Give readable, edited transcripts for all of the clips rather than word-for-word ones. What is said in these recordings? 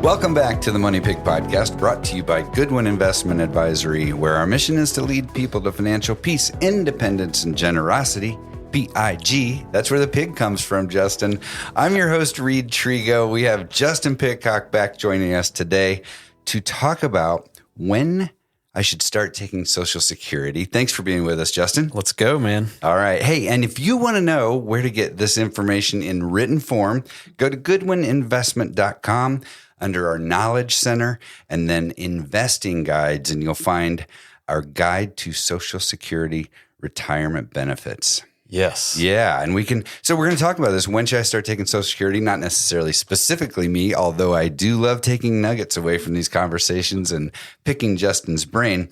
Welcome back to the Money Pig Podcast, brought to you by Goodwin Investment Advisory, where our mission is to lead people to financial peace, independence, and generosity. PIG. That's where the pig comes from, Justin. I'm your host, Reid Trego. We have Justin Pitcock back joining us today to talk about when I should start taking Social Security. Thanks for being with us, Justin. Let's go, man. All right. Hey, and if you want to know where to get this information in written form, go to goodwininvestment.com under our Knowledge Center and then Investing Guides, and you'll find our Guide to Social Security Retirement Benefits. Yes. Yeah. And we're going to talk about this. When should I start taking Social Security? Not necessarily specifically me, although I do love taking nuggets away from these conversations and picking Justin's brain.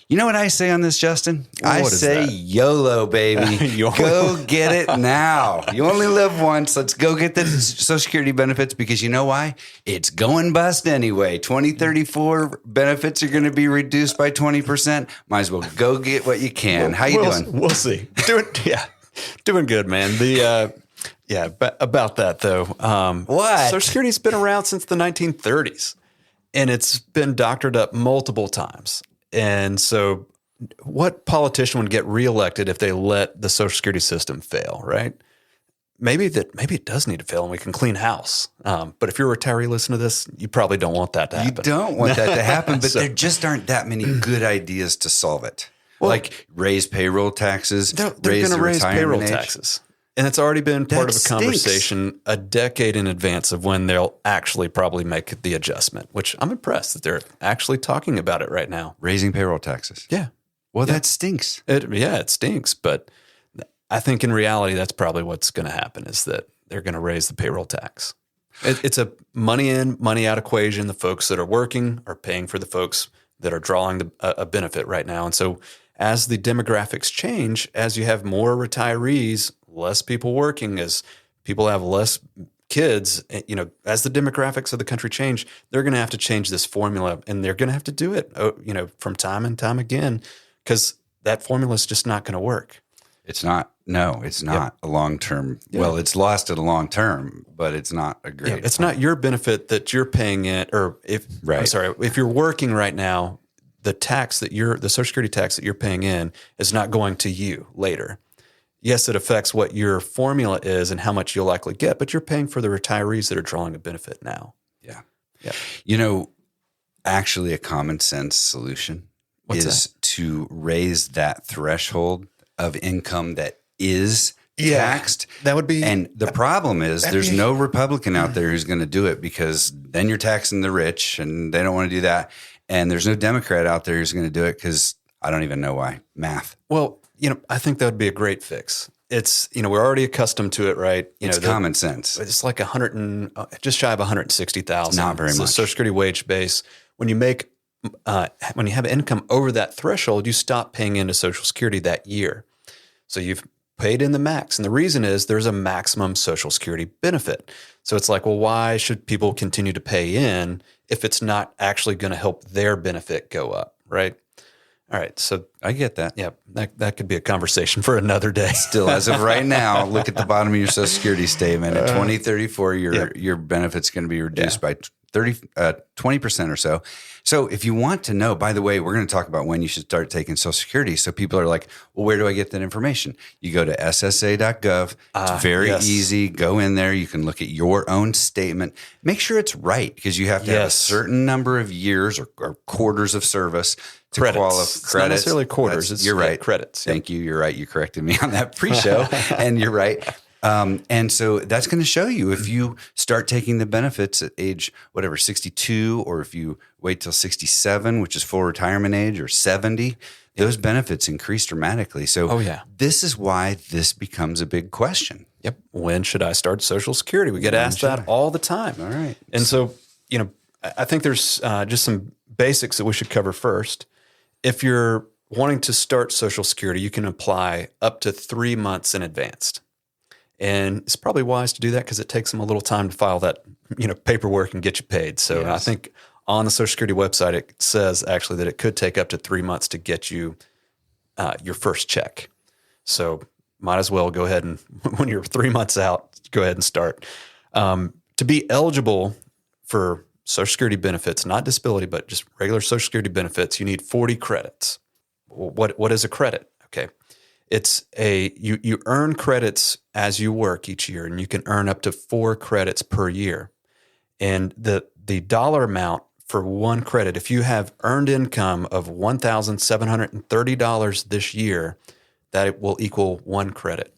You know what I say on this, Justin? I say YOLO, baby. Go get it now. You only live once. Let's go get the Social Security benefits, because you know why? It's going bust anyway. 2034 benefits are going to be reduced by 20%. Might as well go get what you can. How you doing? We'll see. Doing good, man. About that though. What? Social Security's been around since the 1930s, and it's been doctored up multiple times. And so what politician would get reelected if they let the Social Security system fail, right? Maybe it does need to fail and we can clean house. But if you're a retiree listening to this, you probably don't want that to happen. You don't want that to happen, but there just aren't that many good ideas to solve it. Well, like raise payroll taxes, they're going to raise payroll taxes. And it's already been part of a conversation a decade in advance of when they'll actually probably make the adjustment, which I'm impressed that they're actually talking about it right now. Raising payroll taxes. Yeah. Well, that stinks. It stinks. But I think in reality, that's probably what's going to happen, is that they're going to raise the payroll tax. It's a money in, money out equation. The folks that are working are paying for the folks that are drawing a benefit right now. And so as the demographics change, as you have more retirees, less people working, as people have less kids, as the demographics of the country change, they're going to have to change this formula, and they're going to have to do it, from time and time again, because that formula is just not going to work. It's not. No, it's not a long-term. Yeah. Well, it's lost at a long term, but it's not a great. It's not your benefit that you're paying it, or if you're working right now, the Social Security tax that you're paying in is not going to you later. Yes, it affects what your formula is and how much you'll likely get, but you're paying for the retirees that are drawing a benefit now. Yeah. Actually a common sense solution is to raise that threshold of income that is taxed. That would be. And the problem is there's no Republican out there who's going to do it, because then you're taxing the rich, and they don't want to do that. And there's no Democrat out there who's going to do it, because I don't even know why. Math. Well, I think that would be a great fix. It's, we're already accustomed to it, right? It's common sense. It's like just shy of 160,000. Not very much. The Social Security wage base. When you have income over that threshold, you stop paying into Social Security that year. So you've paid in the max. And the reason is there's a maximum Social Security benefit. So it's like, well, why should people continue to pay in if it's not actually going to help their benefit go up, right? All right, so I get that. Yeah, that could be a conveation for another day. Still, as of right now, look at the bottom of your Social Security statement. At 2034, your benefit's going to be reduced by 20% or so. So if you want to know, by the way, we're going to talk about when you should start taking Social Security. So people are like, well, where do I get that information? You go to ssa.gov. It's very easy. Go in there. You can look at your own statement. Make sure it's right, because you have to have a certain number of years or quarters of service to qualify. It's not necessarily quarters. You're right. Credits. Thank you. You're right. You corrected me on that pre-show, and you're right. And so that's going to show you if you start taking the benefits at age, 62, or if you wait till 67, which is full retirement age, or 70, those benefits increase dramatically. So this is why this becomes a big question. Yep. When should I start Social Security? We get asked that all the time. All right. And so, I think there's just some basics that we should cover first. If you're wanting to start Social Security, you can apply up to 3 months in advance. And it's probably wise to do that because it takes them a little time to file that, paperwork and get you paid. So I think on the Social Security website, it says actually that it could take up to 3 months to get you your first check. So might as well go ahead and, when you're 3 months out, go ahead and start. To be eligible for Social Security benefits, not disability, but just regular Social Security benefits, you need 40 credits. What is a credit? Okay. It's you earn credits as you work each year, and you can earn up to 4 credits per year. And the dollar amount for one credit, if you have earned income of $1,730 this year, that it will equal 1 credit.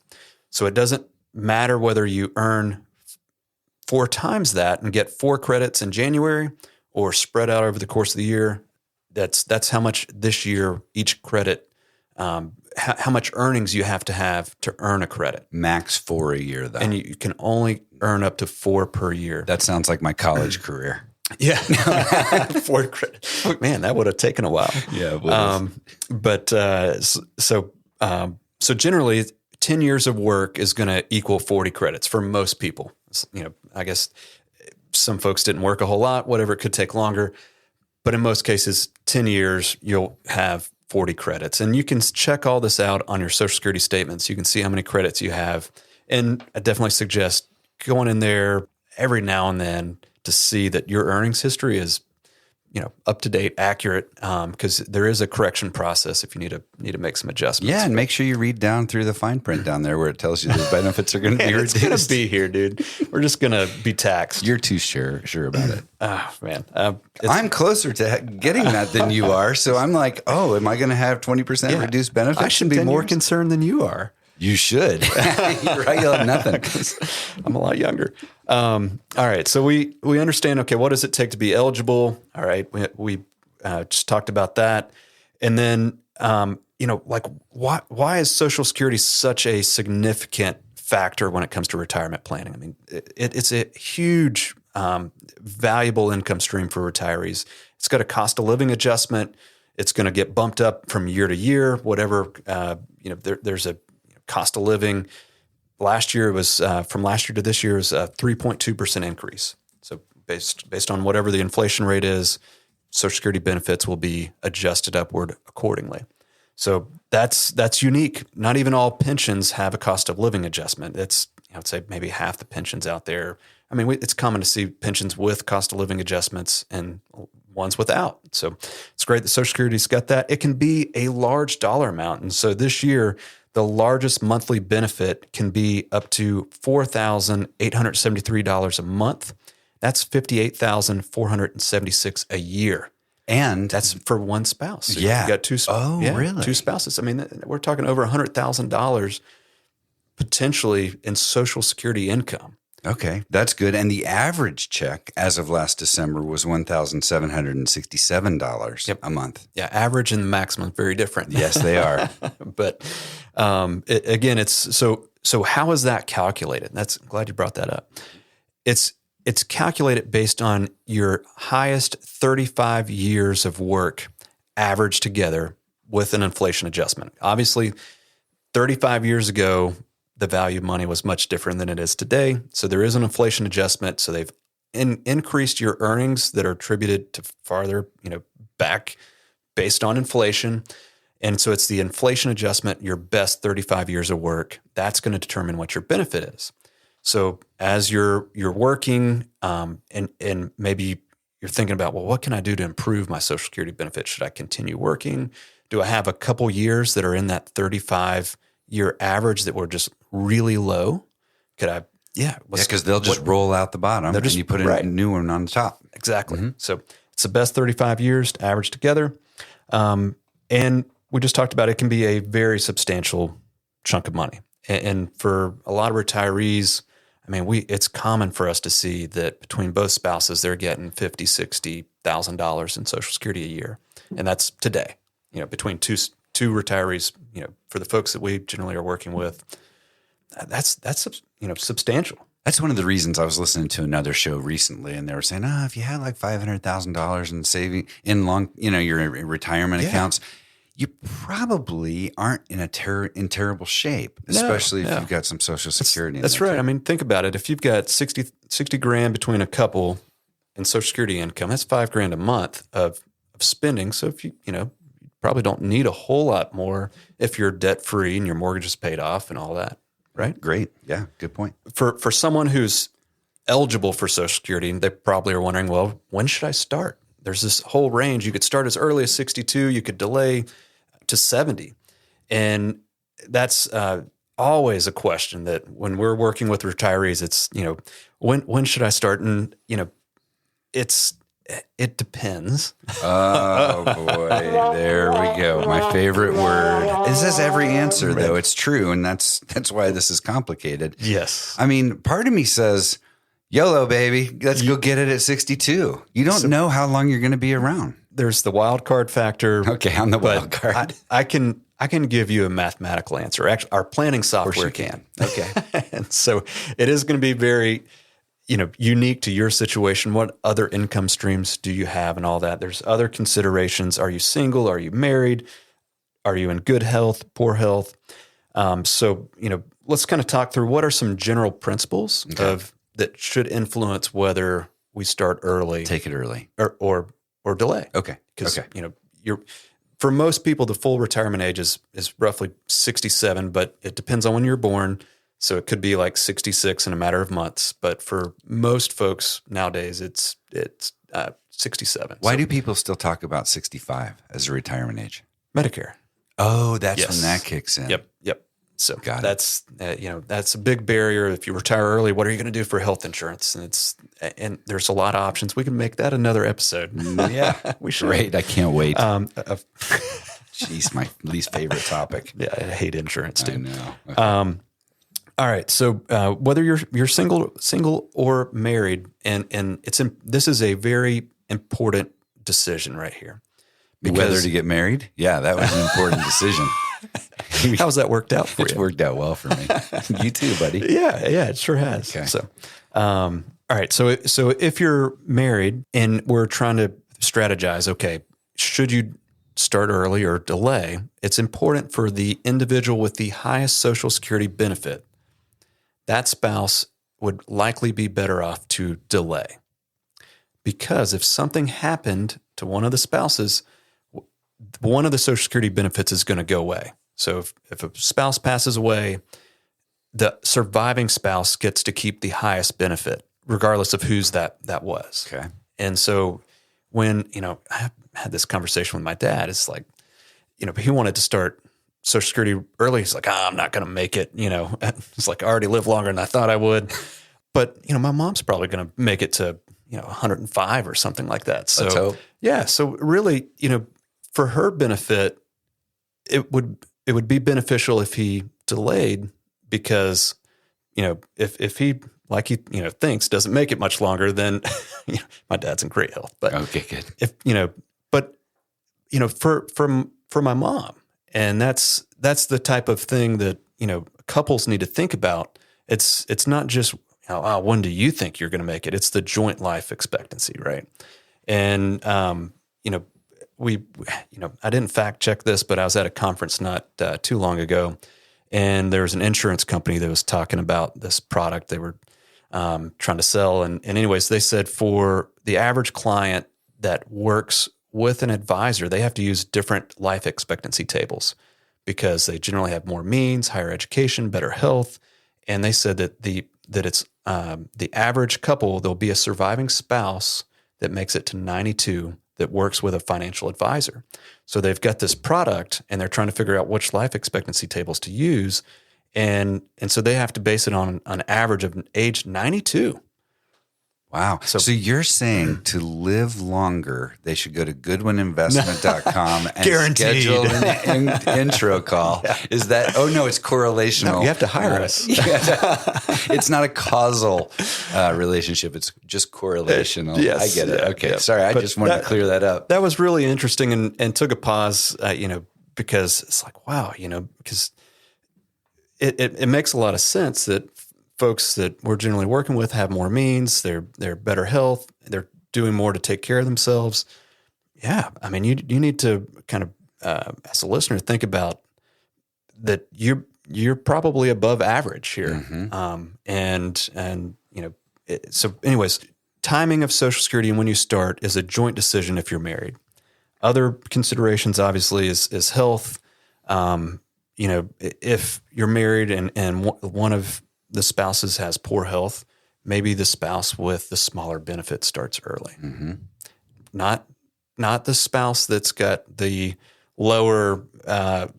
So it doesn't matter whether you earn 4 times that and get 4 credits in January or spread out over the course of the year. That's how much this year each credit, how much earnings you have to earn a credit. Max 4 a year, though. And you can only earn up to 4 per year. That sounds like my college career. Yeah. 4 credits. Man, that would have taken a while. Yeah, it would have. So generally 10 years of work is going to equal 40 credits for most people. I guess some folks didn't work a whole lot, whatever, it could take longer. But in most cases, 10 years, you'll have 40 credits. And you can check all this out on your Social Security statements. You can see how many credits you have. And I definitely suggest going in there every now and then to see that your earnings history is, up to date, accurate, because there is a correction process if you need to make some adjustments. Yeah, and make sure you read down through the fine print down there where it tells you the benefits are going to be reduced. It's going to be here, dude. We're just going to be taxed. You're too sure about it. Oh, man. I'm closer to getting that than you are, so I'm like, am I going to have 20% reduced benefits? I should be more concerned than you are. You should. You're right. You'll have nothing. I'm a lot younger. All right. So we understand, okay, what does it take to be eligible? All right. We just talked about that. And then, why is Social Security such a significant factor when it comes to retirement planning? I mean, it's a huge, valuable income stream for retirees. It's got a cost of living adjustment. It's going to get bumped up from year to year, whatever, there's a cost of living. Last year was from last year to this year is a 3.2% increase. So based on whatever the inflation rate is, Social Security benefits will be adjusted upward accordingly. So that's unique. Not even all pensions have a cost of living adjustment. It's I would say maybe half the pensions out there. I mean, it's common to see pensions with cost of living adjustments and ones without. So it's great that Social Security's got that. It can be a large dollar amount, and so this year, the largest monthly benefit can be up to $4,873 a month. That's $58,476 a year. And that's for one spouse. So yeah. You got two. Really? 2 spouses. I mean, we're talking over $100,000 potentially in Social Security income. Okay, that's good. And the average check as of last December was $1,767 a month. Yeah, average and the maximum very different. Yes, they are. But again, it's so how is that calculated? I'm glad you brought that up. It's calculated based on your highest 35 years of work averaged together with an inflation adjustment. Obviously, 35 years ago, the value of money was much different than it is today. So there is an inflation adjustment. So they've increased your earnings that are attributed to farther, back based on inflation. And so it's the inflation adjustment, your best 35 years of work, that's going to determine what your benefit is. So as you're working, and maybe you're thinking about, well, what can I do to improve my Social Security benefit? Should I continue working? Do I have a couple years that are in that 35-year average that were just really low? Could I? Yeah, because they'll just roll out the bottom and you put a new one on the top. Exactly. Mm-hmm. So it's the best 35 years to average together. And we just talked about it can be a very substantial chunk of money. And for a lot of retirees, I mean, it's common for us to see that between both spouses, they're getting $50,000, $60,000 in Social Security a year. And that's today, between two retirees, for the folks that we generally are working with, that's substantial. That's one of the reasons I was listening to another show recently, and they were saying, if you had like $500,000 in saving in your retirement accounts, you probably aren't in terrible shape, especially if you've got some Social Security. That's right. I mean, think about it. If you've got 60 grand between a couple in Social Security income, that's $5,000 a month of spending. So if you probably don't need a whole lot more if you're debt free and your mortgage is paid off and all that. Right. Great. Yeah. Good point. For someone who's eligible for Social Security, they probably are wondering, well, when should I start? There's this whole range. You could start as early as 62. You could delay to 70. And that's always a question that when we're working with retirees, it's, when should I start? And, it depends. Oh boy, there we go. My favorite word. This is every answer though. It's true. And that's why this is complicated. Yes. I mean, part of me says, YOLO, baby. Let's go get it at 62. You don't know how long you're going to be around. There's the wild card factor. Okay, I'm the wild card. I can give you a mathematical answer. Actually, our planning software can. Okay. And so it is going to be very, unique to your situation. What other income streams do you have and all that? There's other considerations. Are you single? Are you married? Are you in good health, poor health? So, let's kind of talk through what are some general principles that should influence whether we start early. Take it early. Or delay. Okay. Because, for most people, the full retirement age is roughly 67, but it depends on when you're born. So it could be like 66 in a matter of months. But for most folks nowadays, it's 67. Why do people still talk about 65 as a retirement age? Medicare. Oh, that's when that kicks in. Yep. So Got that's that's a big barrier. If you retire early, what are you going to do for health insurance? And there's a lot of options. We can make that another episode. Yeah, we should. Great. I can't wait. Jeez, my least favorite topic. Yeah, I hate insurance too. I know. Okay. All right. So whether you're single or married, and this is a very important decision right here. Whether to get married? Yeah, that was an important decision. How's that worked out for you? It's worked out well for me. You too, buddy. Yeah, it sure has. Okay. So, all right. So if you're married and we're trying to strategize, okay, should you start early or delay? It's important for the individual with the highest Social Security benefit. That spouse would likely be better off to delay. Because if something happened to one of the spouses, one of the Social Security benefits is going to go away. So if a spouse passes away, the surviving spouse gets to keep the highest benefit, regardless of whose that was. Okay. And so when, I had this conversation with my dad, it's like, he wanted to start Social Security early. He's like, I'm not going to make it. It's like I already lived longer than I thought I would. But, my mom's probably going to make it to, 105 or something like that. So, let's hope. Yeah. So really, for her benefit, it would be beneficial if he delayed because, if he, like he, thinks doesn't make it much longer, then, my dad's in great health. But okay, good. If, for my mom, and that's the type of thing that, couples need to think about. It's not just, when do you think you're going to make it? It's the joint life expectancy, right? And, I didn't fact check this, but I was at a conference not too long ago, and there was an insurance company that was talking about this product they were trying to sell. And anyways, they said for the average client that works with an advisor, they have to use different life expectancy tables because they generally have more means, higher education, better health. And they said that it's the average couple, there'll be a surviving spouse that makes it to 92 that works with a financial advisor. So they've got this product and they're trying to figure out which life expectancy tables to use. And so they have to base it on an average of age 92. Wow. So you're saying to live longer, they should go to goodwineinvestment.com and Guaranteed. schedule an intro call. Yeah. Is that, no, it's correlational. No, you have to hire us. It's not a causal relationship. It's just correlational. Yes. I get it. Okay. Yeah. Sorry. I just wanted to clear that up. That was really interesting and took a pause, because it's like, wow, because it makes a lot of sense that folks that we're generally working with have more means, they're better health, they're doing more to take care of themselves. Yeah. I mean, you need to kind of, as a listener, think about that you're probably above average here. Mm-hmm. So anyways, timing of Social Security and when you start is a joint decision if you're married. Other considerations obviously is health. If you're married and one of the spouses has poor health, maybe the spouse with the smaller benefit starts early. Mm-hmm. Not the spouse that's got the lower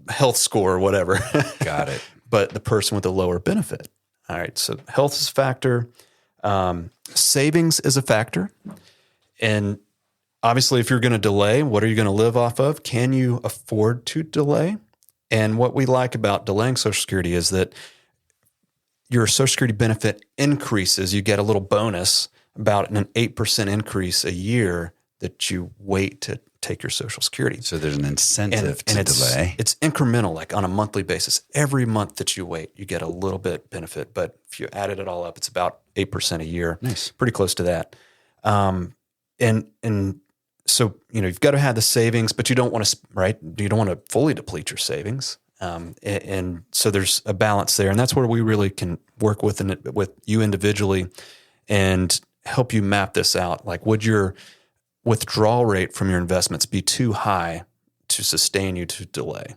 health score or whatever. Got it. But the person with the lower benefit. All right. So health is a factor. Savings is a factor. And obviously, if you're going to delay, what are you going to live off of? Can you afford to delay? And what we like about delaying Social Security is that your Social Security benefit increases. You get a little bonus, about an 8% increase a year that you wait to take your Social Security. So there's an incentive to delay. It's incremental, like on a monthly basis. Every month that you wait, you get a little bit benefit. But if you added it all up, it's about 8% a year. Nice. Pretty close to that. And so, you've got to have the savings, but you don't want to, right? You don't want to fully deplete your savings. And so there's a balance there. And that's where we really can work with you individually and help you map this out. Like, would your withdrawal rate from your investments be too high to sustain you to delay?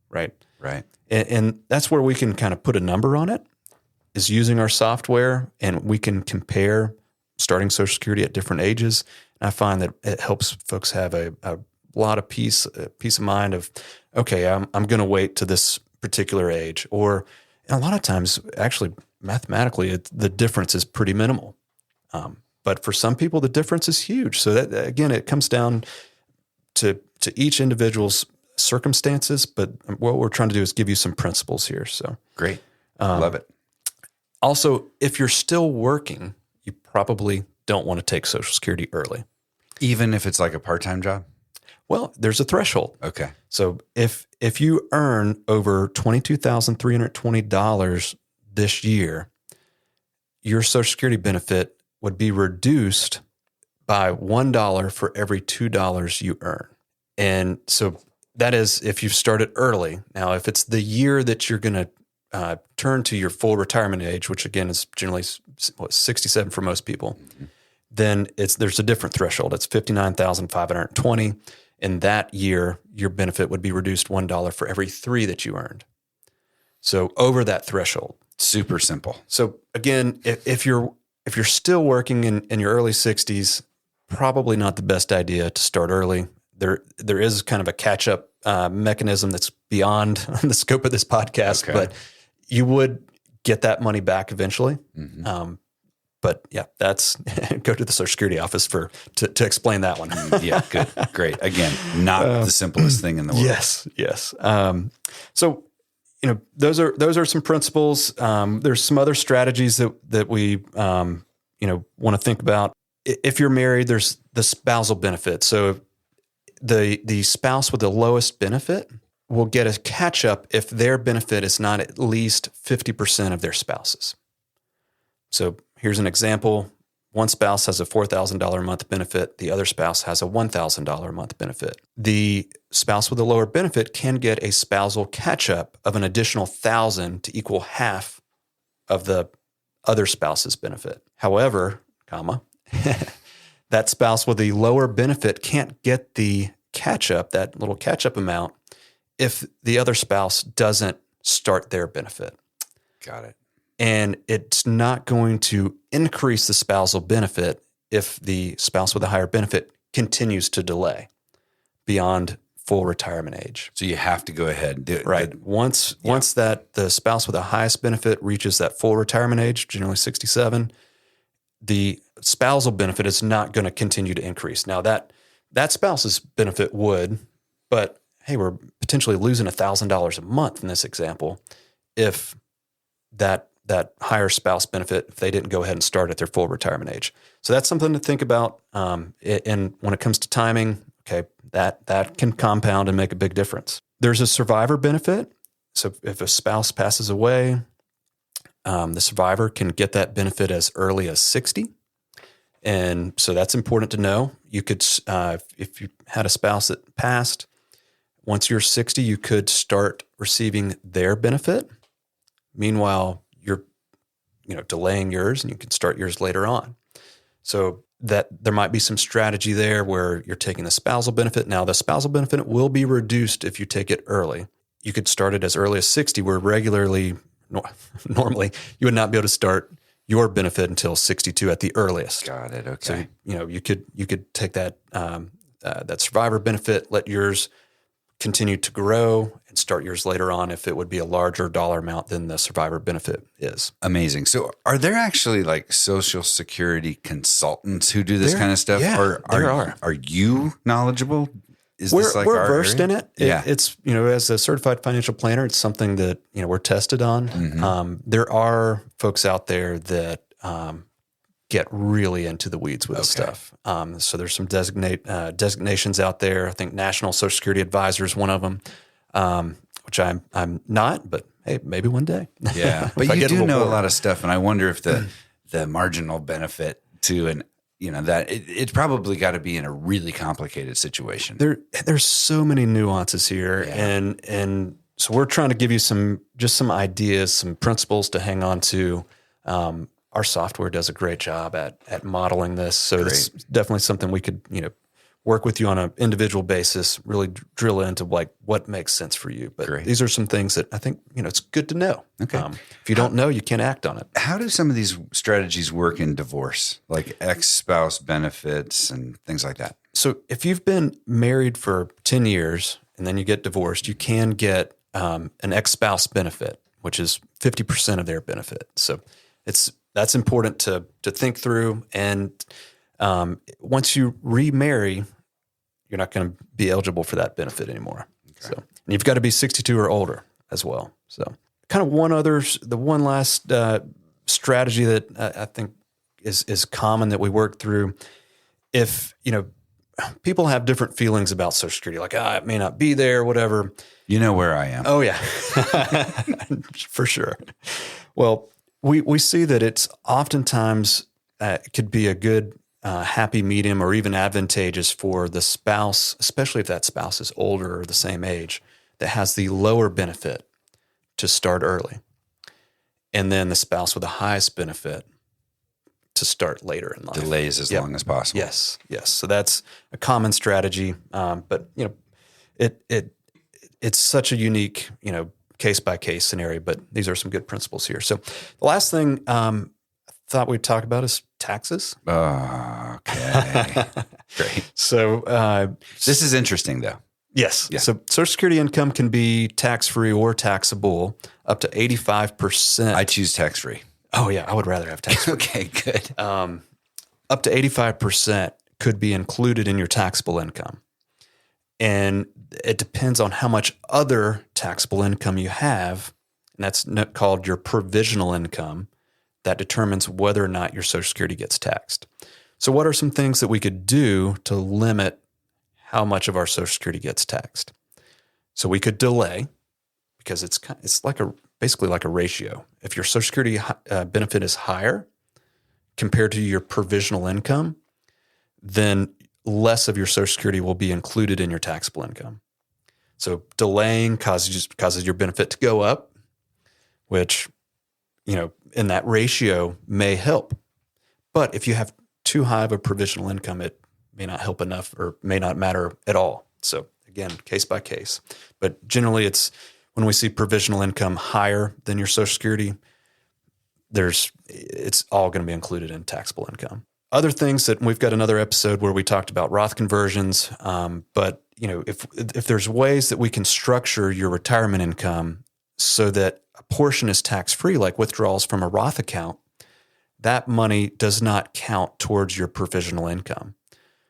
Right. Right. And that's where we can kind of put a number on it, is using our software, and we can compare starting Social Security at different ages. And I find that it helps folks have a lot of peace of mind of, okay, I'm going to wait to this particular age. Or a lot of times, actually, mathematically, the difference is pretty minimal. But for some people, the difference is huge. So that, again, it comes down to each individual's circumstances. But what we're trying to do is give you some principles here. So great. Love it. Also, if you're still working, you probably don't want to take Social Security early. Even if it's like a part-time job? Well, there's a threshold. Okay. So if you earn over $22,320 this year, your Social Security benefit would be reduced by $1 for every $2 you earn. And so that is if you've started early. Now, if it's the year that you're going to turn to your full retirement age, which again is generally 67 for most people, then there's a different threshold. It's $59,520. In that year, your benefit would be reduced $1 for every 3 that you earned. So over that threshold. Super simple. So again, if you're still working in your early 60s, probably not the best idea to start early. There is kind of a catch-up mechanism that's beyond the scope of this podcast, but you would get that money back eventually. Mm-hmm. But yeah, that's go to the Social Security office to explain that one. Yeah, good, great. Again, not the simplest thing in the world. Yes. So those are some principles. There's some other strategies that we want to think about. If you're married, there's the spousal benefit. So the spouse with the lowest benefit will get a catch up if their benefit is not at least 50% of their spouse's. So here's an example. One spouse has a $4,000 a month benefit. The other spouse has a $1,000 a month benefit. The spouse with a lower benefit can get a spousal catch-up of an additional $1,000 to equal half of the other spouse's benefit. However, that spouse with the lower benefit can't get the catch-up, that little catch-up amount, if the other spouse doesn't start their benefit. Got it. And it's not going to increase the spousal benefit if the spouse with a higher benefit continues to delay beyond full retirement age. So you have to go ahead. Once that the spouse with the highest benefit reaches that full retirement age, generally 67, the spousal benefit is not going to continue to increase. Now that spouse's benefit would, but hey, we're potentially losing $1,000 a month in this example if that higher spouse benefit, if they didn't go ahead and start at their full retirement age. So that's something to think about. And when it comes to timing, okay, that can compound and make a big difference. There's a survivor benefit. So if a spouse passes away, the survivor can get that benefit as early as 60. And so that's important to know. You could, if you had a spouse that passed, once you're 60, you could start receiving their benefit. Meanwhile, you're delaying yours, and you can start yours later on. So that there might be some strategy there where you're taking the spousal benefit. Now, the spousal benefit will be reduced if you take it early. You could start it as early as 60, where normally you would not be able to start your benefit until 62 at the earliest. Got it. Okay. So, you could take that that survivor benefit, let yours continue to grow, and start yours later on if it would be a larger dollar amount than the survivor benefit is. Amazing. So are there actually like Social Security consultants who do this kind of stuff? Yeah, or there are. Are you knowledgeable? Is We're this like we're our versed area? in it. Yeah. It's, as a certified financial planner, it's something that, we're tested on. Mm-hmm. There are folks out there that get really into the weeds with this stuff. So there's some designations out there. I think National Social Security Advisor is one of them, which I'm not, but hey, maybe one day. Yeah. But you do know a lot of stuff. And I wonder if the marginal benefit to that it's probably got to be in a really complicated situation. There's so many nuances here. Yeah. And so we're trying to give you some ideas, some principles to hang on to. Our software does a great job at modeling this. So it's definitely something we could, work with you on an individual basis, really drill into like what makes sense for you. But these are some things that I think, it's good to know. Okay. If you don't know, you can't act on it. How do some of these strategies work in divorce, like ex-spouse benefits and things like that? So if you've been married for 10 years and then you get divorced, you can get an ex-spouse benefit, which is 50% of their benefit. So that's important to think through. And once you remarry, you're not going to be eligible for that benefit anymore. Okay. So and you've got to be 62 or older as well. So kind of one last strategy that I think is common that we work through. If, people have different feelings about Social Security, like, it may not be there, whatever. You know where I am. Oh, yeah, for sure. Well, we see that it's oftentimes it could be a good happy medium or even advantageous for the spouse, especially if that spouse is older or the same age, that has the lower benefit to start early. And then the spouse with the highest benefit to start later in life. Delays as long as possible. Yes. So that's a common strategy. But it's such a unique, case by case scenario, but these are some good principles here. So the last thing I thought we'd talk about is taxes. Okay. Great. So this is interesting though. Yes. Yeah. So Social Security income can be tax-free or taxable up to 85%. I choose tax-free. Oh yeah. I would rather have tax-free. Okay, good. Up to 85% could be included in your taxable income. And it depends on how much other taxable income you have. And that's called your provisional income. That determines whether or not your Social Security gets taxed. So what are some things that we could do to limit how much of our Social Security gets taxed? So we could delay, because it's basically like a ratio. If your Social Security benefit is higher compared to your provisional income, then less of your Social Security will be included in your taxable income. So delaying causes your benefit to go up, which, in that ratio may help. But if you have too high of a provisional income, it may not help enough or may not matter at all. So again, case by case. But generally it's when we see provisional income higher than your Social Security, it's all going to be included in taxable income. Other things that we've got another episode where we talked about Roth conversions. But if there's ways that we can structure your retirement income so that a portion is tax-free, like withdrawals from a Roth account, that money does not count towards your provisional income.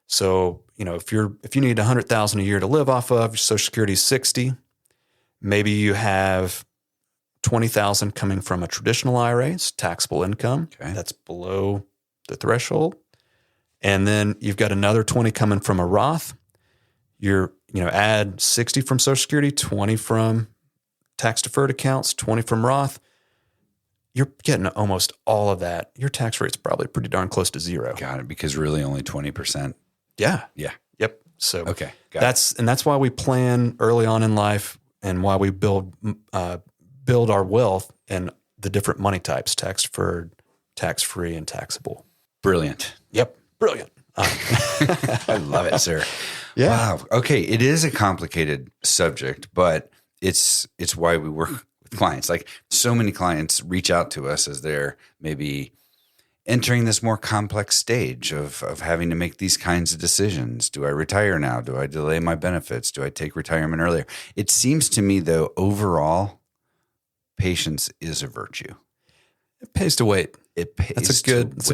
So, if you need $100,000 a year to live off of, your Social Security is 60, maybe you have $20,000 coming from a traditional IRA, it's taxable income. Okay. That's below the threshold. And then you've got another 20 coming from a Roth. Add 60 from Social Security, 20 from tax deferred accounts, 20 from Roth. You're getting almost all of that. Your tax rate's probably pretty darn close to zero. Got it. Because really only 20%. Yeah. Yeah. Yep. So okay. That's why we plan early on in life and why we build our wealth and the different money types: tax deferred, tax free, and taxable. Brilliant. Yep. Brilliant. I love it, sir. Yeah. Wow. Okay. It is a complicated subject, but it's why we work with clients. Like so many clients reach out to us as they're maybe entering this more complex stage of having to make these kinds of decisions. Do I retire now? Do I delay my benefits? Do I take retirement earlier? It seems to me, though, overall, patience is a virtue. It pays to wait. It pays That's a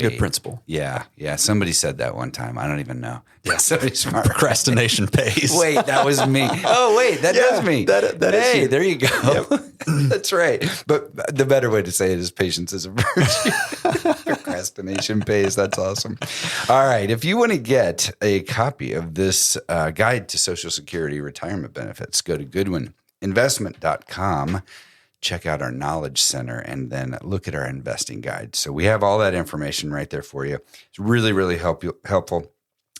good principle. Yeah. Somebody said that one time. I don't even know. Yeah, somebody smart. Procrastination pays. Wait, that was me. Oh, wait, that is me. That is hey, you. there you go. Yep. That's right. But the better way to say it is patience is a virtue. Procrastination pays. That's awesome. All right. If you want to get a copy of this guide to Social Security retirement benefits, go to goodwininvestment.com. Check out our Knowledge Center, and then look at our investing guide. So we have all that information right there for you. It's really, really helpful.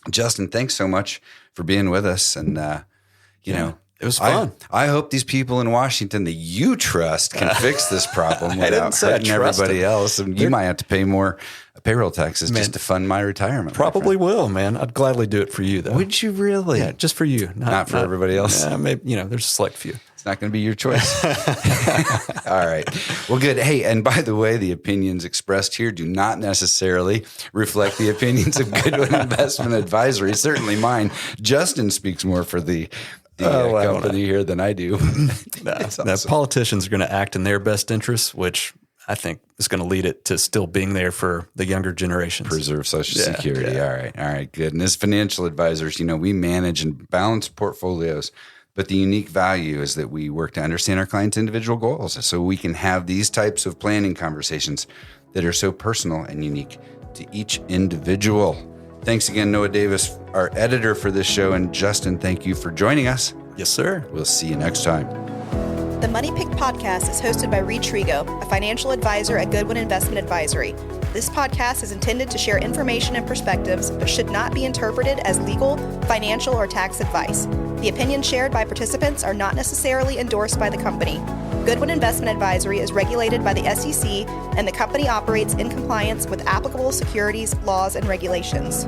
Justin, thanks so much for being with us. And, it was fun. I hope these people in Washington that you trust can fix this problem without hurting everybody else. And you might have to pay more payroll taxes just to fund my retirement. Probably will, man. I'd gladly do it for you, though. Would you really? Yeah, just for you. Not for everybody else? Yeah, maybe, there's a select few. It's not going to be your choice. All right. Well, good. Hey, and by the way, the opinions expressed here do not necessarily reflect the opinions of Goodwin Investment Advisory. Certainly mine. Justin speaks more for the company here than I do. Awesome. Politicians are going to act in their best interests, which I think is going to lead it to still being there for the younger generations. Preserve Social Security. Yeah. All right. Good. And as financial advisors, we manage and balance portfolios. But the unique value is that we work to understand our clients' individual goals so we can have these types of planning conversations that are so personal and unique to each individual. Thanks again, Noah Davis, our editor for this show. And Justin, thank you for joining us. Yes, sir. We'll see you next time. The Money Pick podcast is hosted by Reid, a financial advisor at Goodwin Investment Advisory. This podcast is intended to share information and perspectives, but should not be interpreted as legal, financial, or tax advice. The opinions shared by participants are not necessarily endorsed by the company. Goodwin Investment Advisory is regulated by the SEC, and the company operates in compliance with applicable securities laws and regulations.